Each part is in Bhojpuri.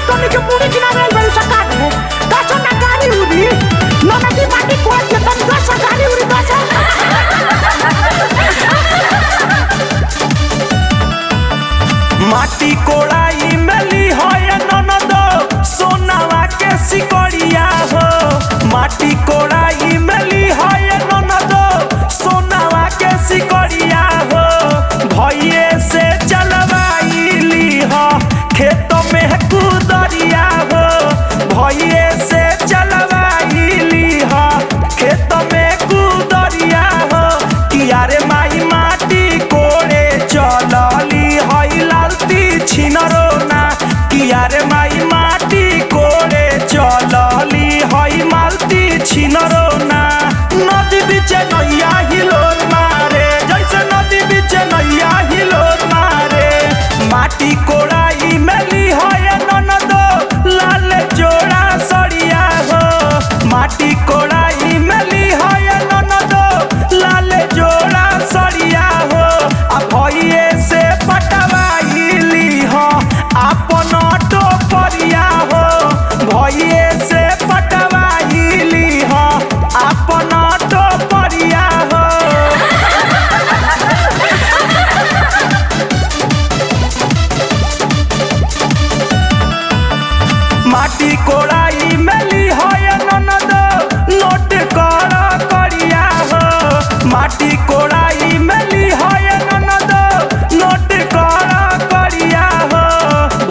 तोनी के मुड़ी किना रेल बड़ी सरकार है दस ना गाड़ी उड़ी नदी माटी कोड़ के तन 10 गाड़ी उड़ी 10 माटी कोड़ाई मेली होय ननद सोनावा के सिकड़िया हो माटी कोड़ाई मेली होय ननद सोनावा के सिकड़िया हो भइए से चलवाईली हो खेत में कुदरिया हो भइए से चलवाईली हो खेत में कुदरिया हो किया रे माई माटी कोड़े चलली हई लालती छिनरो ना किया रे माई माटी कोड़े चलली हई मालती छिनरो ना नदी बीच नैया हिलोर मारे जैसे नदी बीच नैया हिलोर मारे माटी कोड़ाई मेली है ननद लाल जोड़ा सड़िया हो माटी कोड़ाई मेली है ननद लाल जोड़ा सड़िया हो आ भइए से पटवाइली हो आपन टोपरिया हो भइए से पटवाइली हो आपन टोपरिया हो माटी कोड़ाई मेली है ननद नोट कर करिया हो माटी कोड़ाई मेली है ननद नोट कर करिया हो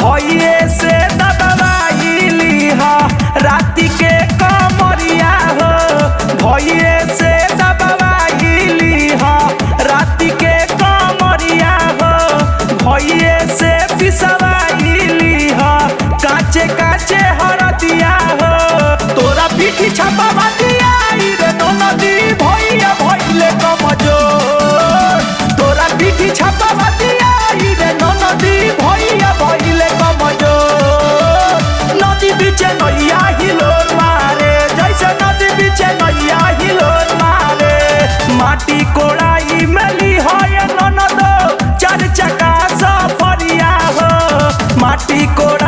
भइए से दबाइली हो राति के कमरिया हो भइए से दबाइली हो राति के कमरिया हो भइए से पिसवाइली हो काचे काचे हरदिया हो तोरा पीठी छापा बातिया रे नदी भइया भइले कमजोर तोरा पीठी छापा बातिया रे नदी भइया भइले कमजोर नदी बीच नैया हिलोर मारे जैसे नदी बीच नैया हिलोर मारे माटी कोड़ाई मेली है ननद चार चक्का सफरिया हो माटी कोड़ा